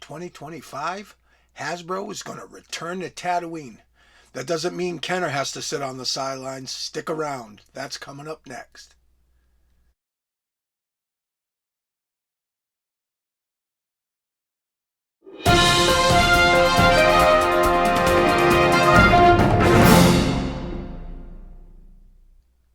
2025, Hasbro is going to return to Tatooine. That doesn't mean Kenner has to sit on the sidelines. Stick around. That's coming up next.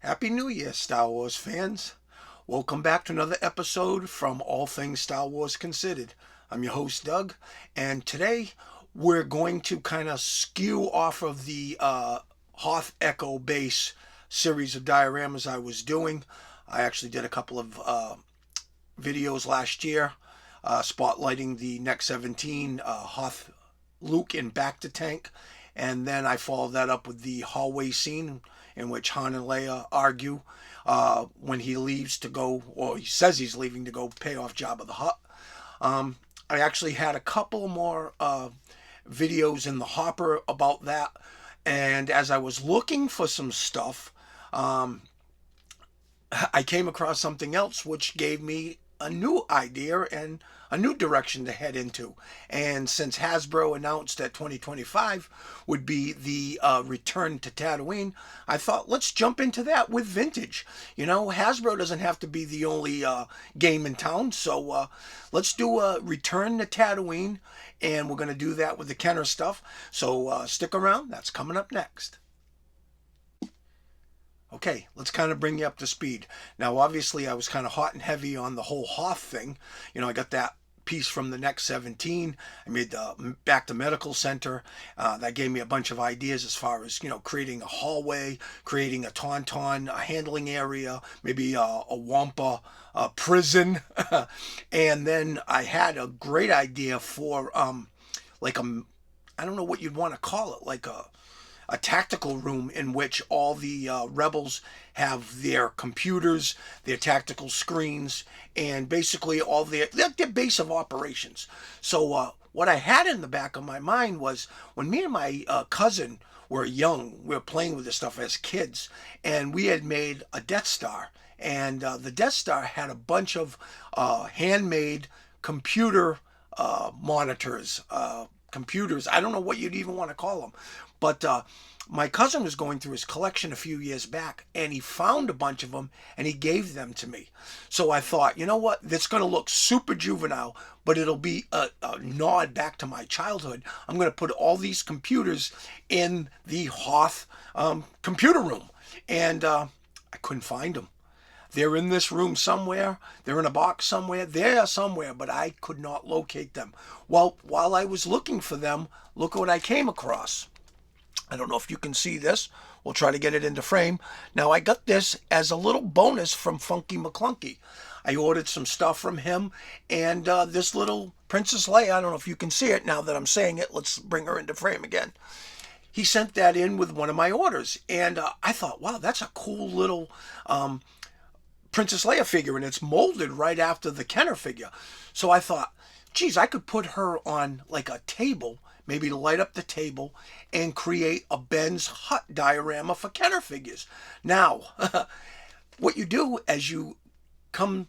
Happy New Year, Star Wars fans. Welcome back to another episode from All Things Star Wars Considered. I'm your host, Doug, and today we're going to kind of skew off of the Hoth Echo base series of dioramas I was doing. I actually did a couple of videos last year spotlighting the Next 17 Hoth Luke in Bacta tank, and then I followed that up with the hallway scene in which Han and Leia argue when he leaves to go, or he says he's leaving to go pay off Jabba the Hutt. I actually had a couple more videos in the hopper about that, and as I was looking for some stuff, I came across something else which gave me a new idea and a new direction to head into. And since Hasbro announced that 2025 would be the return to Tatooine, I thought, let's jump into that with vintage. You know, Hasbro doesn't have to be the only game in town, so let's do a return to Tatooine, and we're going to do that with the Kenner stuff. So stick around, that's coming up next. Okay, let's kind of bring you up to speed. Now, obviously, I was kind of hot and heavy on the whole Hoth thing. You know, I got that piece from the Next 17. I made the Bacta Medical Center. That gave me a bunch of ideas as far as, you know, creating a hallway, creating a tauntaun, a handling area, maybe a wampa, a prison. And then I had a great idea for like I don't know what you'd want to call it, like a tactical room in which all the rebels have their computers, their tactical screens, and basically all their base of operations. So what I had in the back of my mind was when me and my cousin were young, we were playing with this stuff as kids, and we had made a Death Star. And the Death Star had a bunch of handmade computer monitors, computers. I don't know what you'd even want to call them. But my cousin was going through his collection a few years back, and he found a bunch of them, and he gave them to me. So I thought, you know what? That's going to look super juvenile, but it'll be a nod back to my childhood. I'm going to put all these computers in the Hoth computer room. And I couldn't find them. They're in this room somewhere. They're in a box somewhere. They're somewhere, but I could not locate them. Well, while I was looking for them, look what I came across. I don't know if you can see this. We'll try to get it into frame. Now, I got this as a little bonus from Funky McClunky. I ordered some stuff from him, and this little Princess Leia, I don't know if you can see it now that I'm saying it. Let's bring her into frame again. He sent that in with one of my orders, and I thought, wow, that's a cool little Princess Leia figure, and it's molded right after the Kenner figure. So I thought, geez, I could put her on like a table, maybe to light up the table, and create a Ben's Hut diorama for Kenner figures. Now, what you do as you come,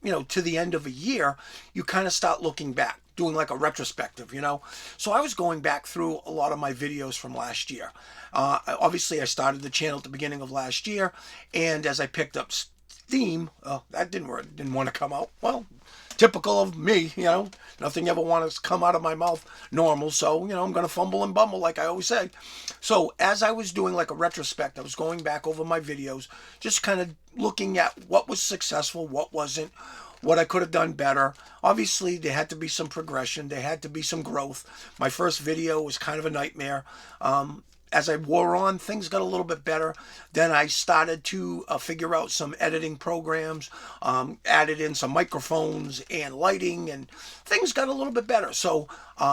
you know, to the end of a year, you kind of start looking back, doing like a retrospective, you know. So I was going back through a lot of my videos from last year. Obviously, I started the channel at the beginning of last year, and as I picked up steam, that didn't work, didn't want to come out. Well, typical of me, you know, nothing ever wants to come out of my mouth normal, so, you know, I'm going to fumble and bumble like I always say. So as I was doing like a retrospect, I was going back over my videos, just kind of looking at what was successful, what wasn't, what I could have done better. Obviously, there had to be some progression, there had to be some growth. My first video was kind of a nightmare. As I wore on, things got a little bit better. Then I started to figure out some editing programs, added in some microphones and lighting, and things got a little bit better. So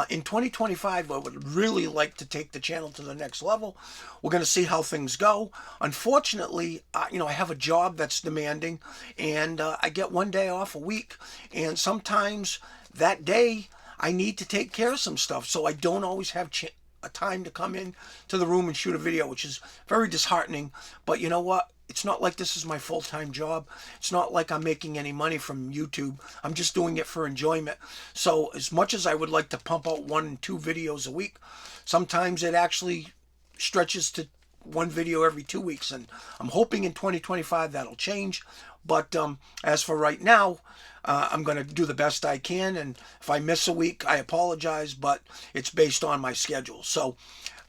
in 2025, I would really like to take the channel to the next level. We're going to see how things go. Unfortunately, you know, I have a job that's demanding, and I get one day off a week, and sometimes that day I need to take care of some stuff, so I don't always have a time to come in to the room and shoot a video, which is very disheartening. But you know what? It's not like this is my full-time job. It's not like I'm making any money from YouTube. I'm just doing it for enjoyment. So as much as I would like to pump out 1 and 2 videos a week, sometimes it actually stretches to 1 video every 2 weeks. And I'm hoping in 2025 that'll change. But as for right now, I'm going to do the best I can. And if I miss a week, I apologize, but it's based on my schedule. So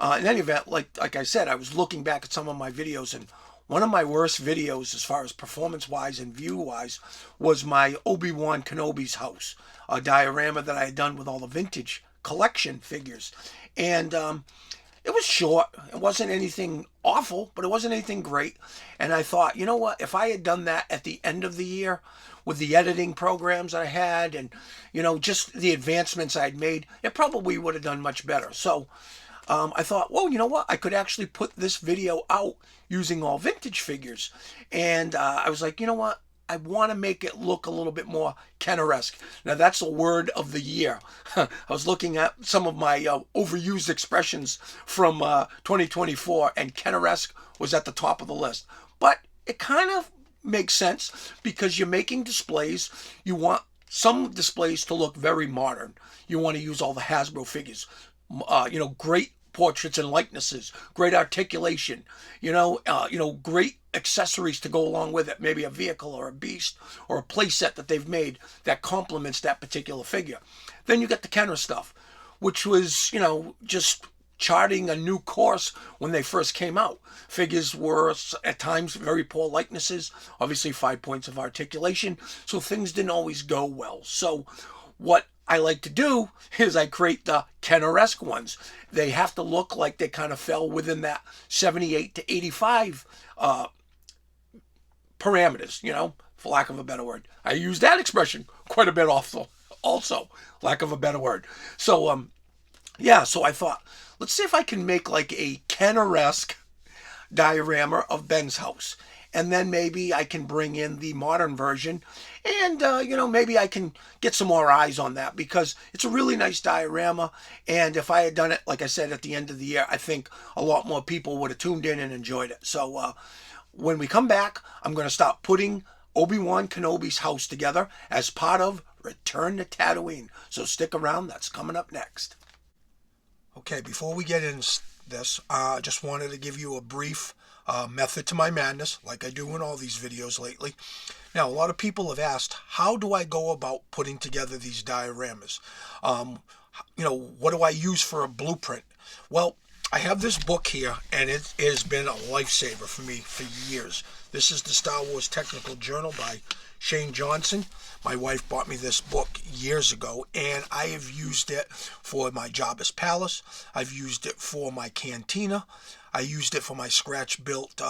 in any event, like I said, I was looking back at some of my videos, and one of my worst videos as far as performance-wise and view-wise was my Obi-Wan Kenobi's house, a diorama that I had done with all the vintage collection figures. And it was short. It wasn't anything awful, but it wasn't anything great. And I thought, you know what? If I had done that at the end of the year with the editing programs I had and, just the advancements I'd made, it probably would have done much better. So I thought, well, you know what? I could actually put this video out using all vintage figures. And I was like, you know what? I want to make it look a little bit more Kenner-esque. Now, that's a word of the year. I was looking at some of my overused expressions from 2024, and Kenner-esque was at the top of the list. But it kind of makes sense because you're making displays. You want some displays to look very modern. You want to use all the Hasbro figures. Great portraits and likenesses, great articulation, great accessories to go along with it, maybe a vehicle or a beast or a play set that they've made that complements that particular figure. Then you get the Kenner stuff, which was, just charting a new course when they first came out. Figures were at times very poor likenesses, obviously 5 points of articulation, so things didn't always go well. So what I like to do is I create the Kenner-esque ones. They have to look like they kind of fell within that 78 to 85 parameters, for lack of a better word. I use that expression quite a bit also, lack of a better word. So, so I thought, let's see if I can make like a Kenner-esque diorama of Ben's house. And then maybe I can bring in the modern version and, maybe I can get some more eyes on that because it's a really nice diorama. And if I had done it, like I said, at the end of the year, I think a lot more people would have tuned in and enjoyed it. So when we come back, I'm going to start putting Obi-Wan Kenobi's house together as part of Return to Tatooine. So stick around. That's coming up next. Okay, before we get into this, I just wanted to give you a brief method to my madness, like I do in all these videos lately. Now, a lot of people have asked, how do I go about putting together these dioramas? What do I use for a blueprint? Well, I have this book here, and it has been a lifesaver for me for years. This is the Star Wars Technical Journal by Shane Johnson. My wife bought me this book years ago, and I have used it for my Jabba's Palace. I've used it for my Cantina. I used it for my scratch-built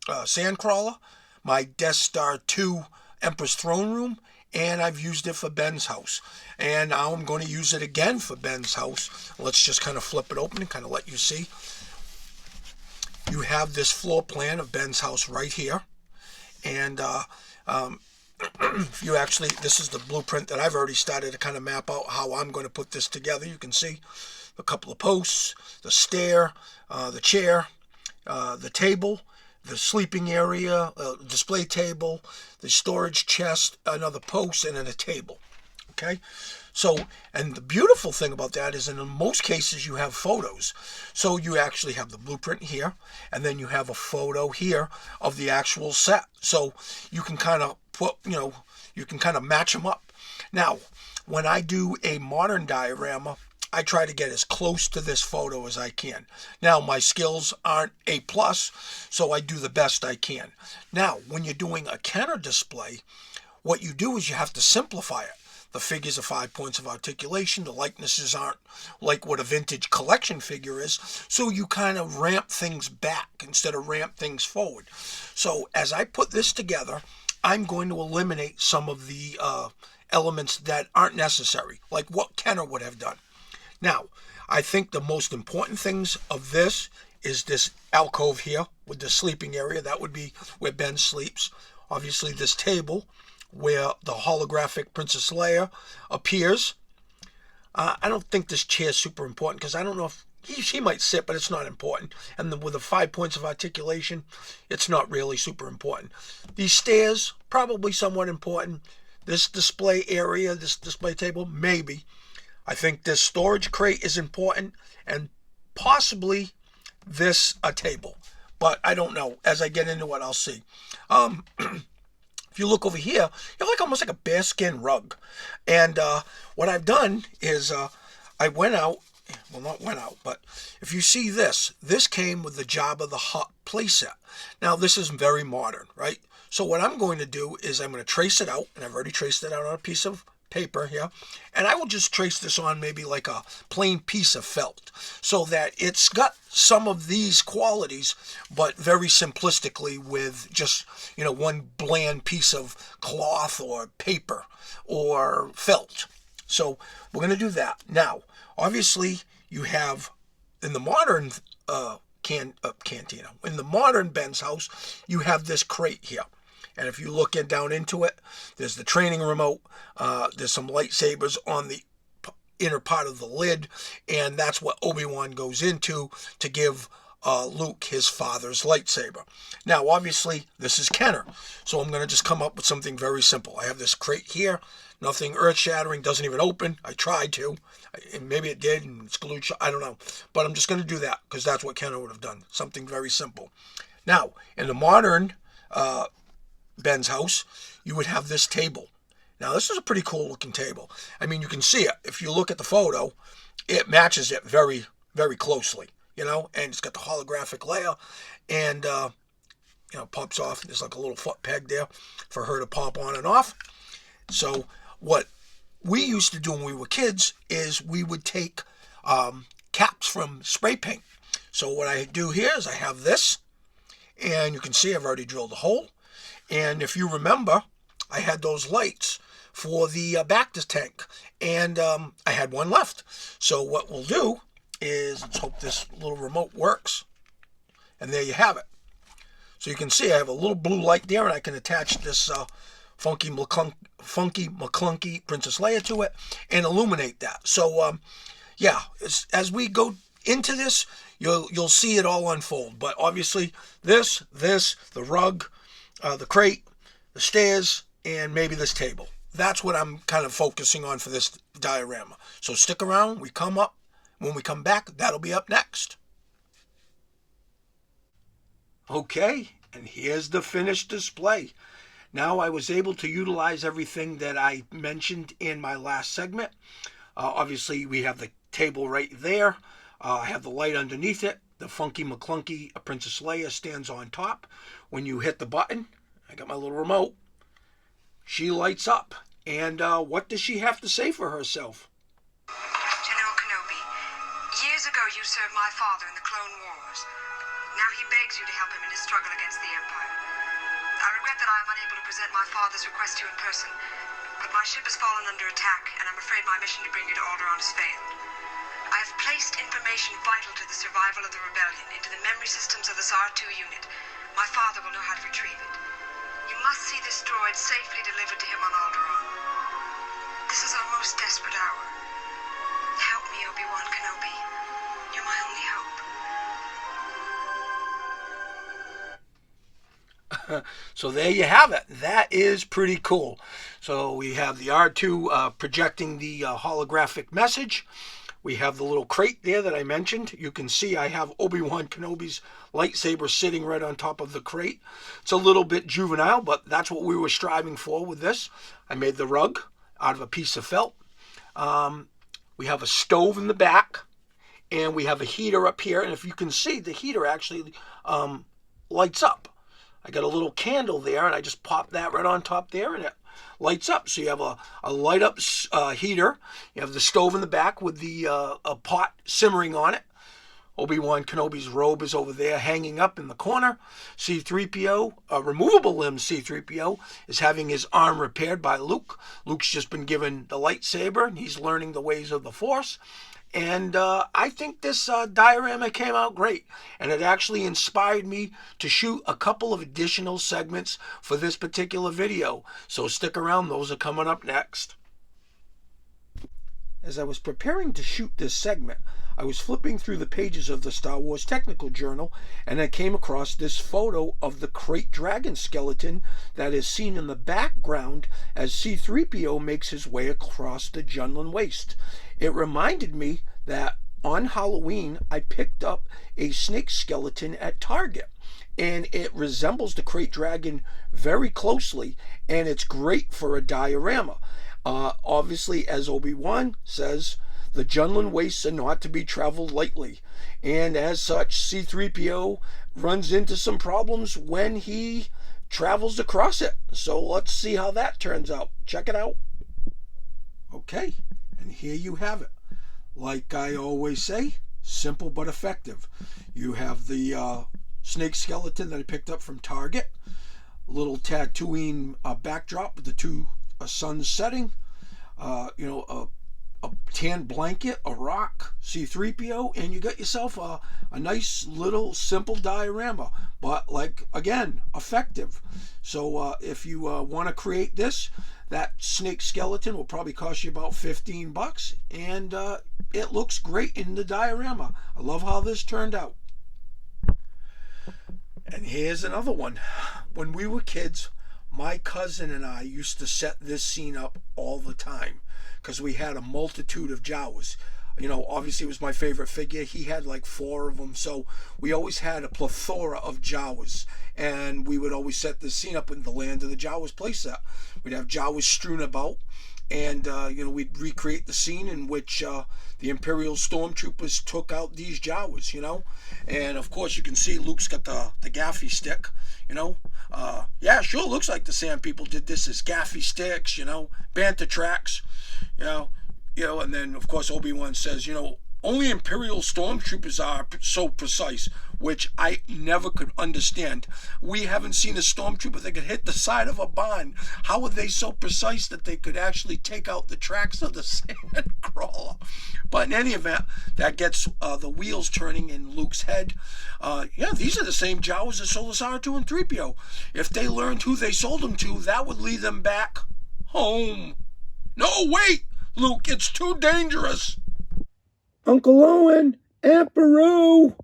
sandcrawler, my Death Star 2 Emperor's Throne Room, and I've used it for Ben's house. And now I'm going to use it again for Ben's house. Let's just kind of flip it open and kind of let you see. You have this floor plan of Ben's house right here. And this is the blueprint that I've already started to kind of map out how I'm going to put this together. You can see a couple of posts, the stair, the chair, the table, the sleeping area, display table, the storage chest, another post, and then a table. Okay? So, and the beautiful thing about that is in most cases you have photos. So you actually have the blueprint here, and then you have a photo here of the actual set. So you can kind of you can kind of match them up. Now, when I do a modern diorama, I try to get as close to this photo as I can. Now, my skills aren't A+, so I do the best I can. Now, when you're doing a Kenner display, what you do is you have to simplify it. The figures are 5 points of articulation. The likenesses aren't like what a vintage collection figure is. So you kind of ramp things back instead of ramp things forward. So as I put this together, I'm going to eliminate some of the elements that aren't necessary, like what Kenner would have done. Now, I think the most important things of this is this alcove here with the sleeping area. That would be where Ben sleeps. Obviously, this table where the holographic Princess Leia appears. I don't think this chair is super important because I don't know if he might sit, but it's not important. And with the 5 points of articulation, it's not really super important. These stairs, probably somewhat important. This display area, this display table, maybe. I think this storage crate is important, and possibly this a table. But I don't know. As I get into it, I'll see. If you look over here, you have like almost like a bearskin rug. And what I've done is I went out, well, not went out, but if you see this came with the Jabba the Hutt playset. Now, this is very modern, right? So what I'm going to do is I'm going to trace it out, and I've already traced it out on a piece of paper here, and I will just trace this on maybe like a plain piece of felt, so that it's got some of these qualities, but very simplistically with just, one bland piece of cloth or paper or felt. So we're going to do that. Now, obviously, you have in the modern cantina, in the modern Ben's house, you have this crate here. And if you look down into it, there's the training remote. There's some lightsabers on the inner part of the lid, and that's what Obi-Wan goes into to give Luke his father's lightsaber. Now, obviously, this is Kenner, so I'm going to just come up with something very simple. I have this crate here, nothing earth-shattering, doesn't even open. I tried to, and maybe it did, and it's glued shut, I don't know. But I'm just going to do that, because that's what Kenner would have done, something very simple. Now, in the modern Ben's house, you would have this table. Now, this is a pretty cool looking table. I mean, you can see it. If you look at the photo, it matches it very, very closely, and it's got the holographic layer, and, pops off. There's like a little foot peg there for her to pop on and off. So what we used to do when we were kids is we would take caps from spray paint. So what I do here is I have this, and you can see I've already drilled a hole. And if you remember, I had those lights for the Bacta tank, and I had one left. So what we'll do is, let's hope this little remote works, and there you have it. So you can see I have a little blue light there, and I can attach this funky McClunky Princess Leia to it and illuminate that. So yeah, as we go into this, you'll see it all unfold. But obviously, this, the rug, the crate, the stairs, and maybe this table. That's what I'm kind of focusing on for this diorama. So stick around. We come up. When we come back, that'll be up next. Okay, and here's the finished display. Now I was able to utilize everything that I mentioned in my last segment. Obviously, we have the table right there. I have the light underneath it. The funky McClunky Princess Leia stands on top. When you hit the button, I got my little remote, she lights up. And what does she have to say for herself? General Kenobi, years ago you served my father in the Clone Wars. Now he begs you to help him in his struggle against the Empire. I regret that I am unable to present my father's request to you in person, but my ship has fallen under attack, and I'm afraid my mission to bring you to Alderaan has failed. I have placed information vital to the survival of the rebellion into the memory systems of this R2 unit. My father will know how to retrieve it. You must see this droid safely delivered to him on Alderaan. This is our most desperate hour. Help me, Obi-Wan Kenobi. You're my only hope. So there you have it. That is pretty cool. So we have the R2 projecting the holographic message. We have the little crate there that I mentioned. You can see I have Obi-Wan Kenobi's lightsaber sitting right on top of the crate. It's a little bit juvenile, but that's what we were striving for with this. I made the rug out of a piece of felt. We have a stove in the back, and we have a heater up here. And if you can see, the heater actually lights up. I got a little candle there, and I just pop that right on top there, and it lights up. So you have a light up heater. You have the stove in the back with the a pot simmering on it. Obi-Wan Kenobi's robe is over there hanging up in the corner. C-3PO, a removable limb C-3PO, is having his arm repaired by Luke. Luke's just been given the lightsaber, and he's learning the ways of the Force. And I think this diorama came out great. And it actually inspired me to shoot a couple of additional segments for this particular video. So stick around, those are coming up next. as I was preparing to shoot this segment, I was flipping through the pages of the Star Wars Technical Journal, and I came across this photo of the Krayt Dragon skeleton that is seen in the background as C-3PO makes his way across the Jundland Waste. It reminded me that on Halloween I picked up a snake skeleton at Target, and it resembles the Krayt Dragon very closely, and it's great for a diorama. Obviously, as Obi-Wan says, the Jundland Wastes are not to be traveled lightly, and as such, C-3PO runs into some problems when he travels across it. So let's see how that turns out. Check it out. Okay, and here you have it. Like I always say, simple but effective. You have the snake skeleton that I picked up from Target, a little Tatooine backdrop with the two suns setting, a tan blanket, a rock, C-3PO, and you got yourself a nice little simple diorama, but like again, effective. So if you want to create this, that snake skeleton will probably cost you about $15, and it looks great in the diorama. I love how this turned out. And here's another one. When we were kids, my cousin and I used to set this scene up all the time because we had a multitude of Jawas. Obviously it was my favorite figure. He had like 4 of them, so we always had a plethora of Jawas, and we would always set this scene up in the Land of the Jawas playset. We'd have Jawas strewn about, and we'd recreate the scene in which the Imperial stormtroopers took out these Jawas, and of course you can see Luke's got the gaffy stick, yeah, sure looks like the Sand People did this as gaffy sticks, banter tracks, and then of course Obi-Wan says, only Imperial stormtroopers are so precise, which I never could understand. We haven't seen a stormtrooper that could hit the side of a barn. How are they so precise that they could actually take out the tracks of the sand crawler? But in any event, that gets the wheels turning in Luke's head. These are the same Jawas as Solus R2 and 3PO. If they learned who they sold them to, that would lead them back home. No, wait, Luke, it's too dangerous. Uncle Owen, Aunt Beru!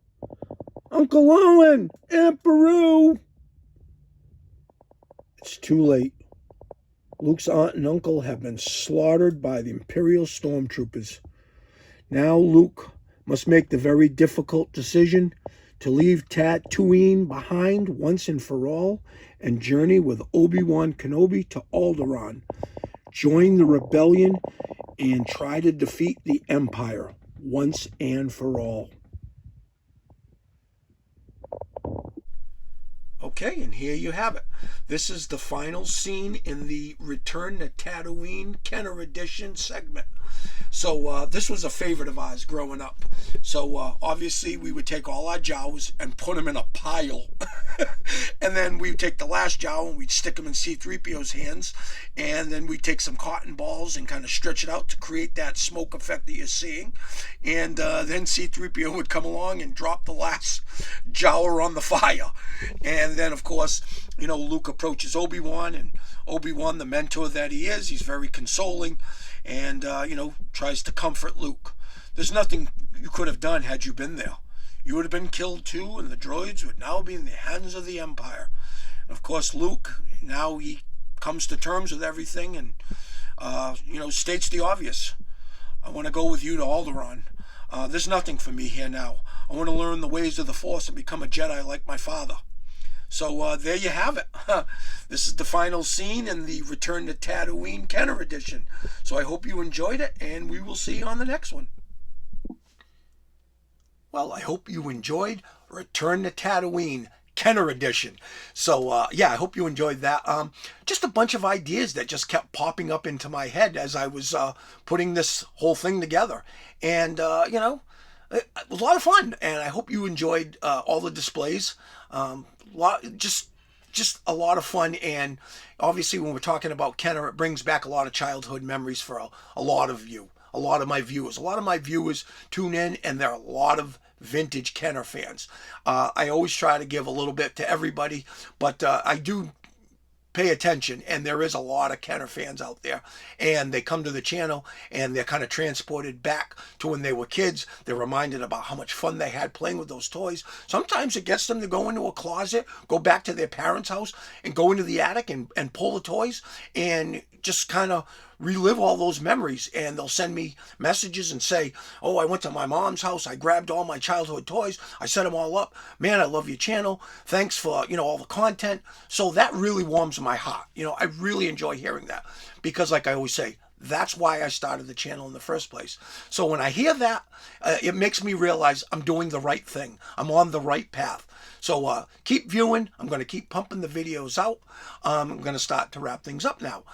Uncle Owen, Aunt Beru! It's too late. Luke's aunt and uncle have been slaughtered by the Imperial stormtroopers. Now Luke must make the very difficult decision to leave Tatooine behind once and for all and journey with Obi-Wan Kenobi to Alderaan, join the rebellion, and try to defeat the Empire once and for all. Okay, and here you have it. This is the final scene in the Return to Tatooine Kenner Edition segment. So this was a favorite of ours growing up. So obviously we would take all our Jawas and put them in a pile. And then we'd take the last Jawa and we'd stick them in C-3PO's hands. And then we'd take some cotton balls and kind of stretch it out to create that smoke effect that you're seeing. And then C-3PO would come along and drop the last Jawa on the fire. And then, of course, Luke approaches Obi-Wan, and Obi-Wan, the mentor that he is, he's very consoling and, tries to comfort Luke. There's nothing you could have done had you been there. You would have been killed too, and the droids would now be in the hands of the Empire. And of course, Luke, now he comes to terms with everything and, states the obvious. I want to go with you to Alderaan. There's nothing for me here now. I want to learn the ways of the Force and become a Jedi like my father. So there you have it. This is the final scene in the Return to Tatooine Kenner Edition. So I hope you enjoyed it, and we will see you on the next one. Well, I hope you enjoyed Return to Tatooine Kenner Edition. So I hope you enjoyed that. Just a bunch of ideas that just kept popping up into my head as I was putting this whole thing together. And, it was a lot of fun, and I hope you enjoyed all the displays. Just a lot of fun, and obviously when we're talking about Kenner, it brings back a lot of childhood memories for a lot of you, a lot of my viewers. A lot of my viewers tune in, and there are a lot of vintage Kenner fans. I always try to give a little bit to everybody, but I do pay attention, and there is a lot of Kenner fans out there, and they come to the channel and they're kind of transported back to when they were kids. They're reminded about how much fun they had playing with those toys. Sometimes it gets them to go into a closet, go back to their parents' house, and go into the attic and pull the toys and just kind of relive all those memories. And they'll send me messages and say, oh, I went to my mom's house, I grabbed all my childhood toys, I set them all up, man, I love your channel, thanks for, you know, all the content. So that really warms my heart. You know, I really enjoy hearing that, because like I always say, that's why I started the channel in the first place. So when I hear that, it makes me realize I'm doing the right thing, I'm on the right path. So keep viewing. I'm going to keep pumping the videos out. I'm going to start to wrap things up now.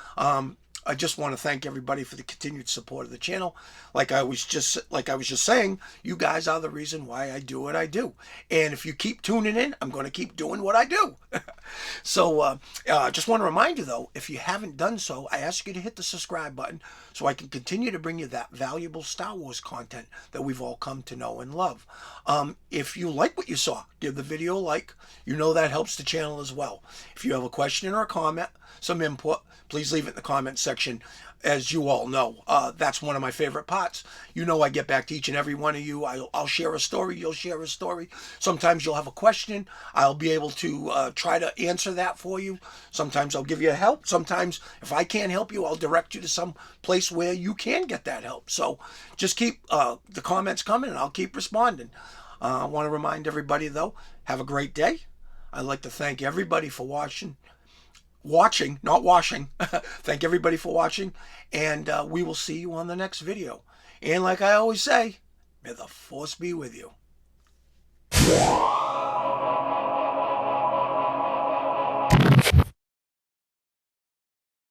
I just want to thank everybody for the continued support of the channel. Like I was just saying, you guys are the reason why I do what I do. And if you keep tuning in, I'm going to keep doing what I do. So just want to remind you, though, if you haven't done so, I ask you to hit the subscribe button so I can continue to bring you that valuable Star Wars content that we've all come to know and love. If you like what you saw, give the video a like. You know that helps the channel as well. If you have a question or a comment, some input, please leave it in the comment section. As you all know, that's one of my favorite parts. You know I get back to each and every one of you. I'll share a story, you'll share a story. Sometimes you'll have a question. I'll be able to try to answer that for you. Sometimes I'll give you help. Sometimes if I can't help you, I'll direct you to some place where you can get that help. So just keep the comments coming and I'll keep responding. I want to remind everybody, though, have a great day. I'd like to thank everybody for watching, not washing. Thank everybody for watching, and we will see you on the next video. And like I always say, may the Force be with you.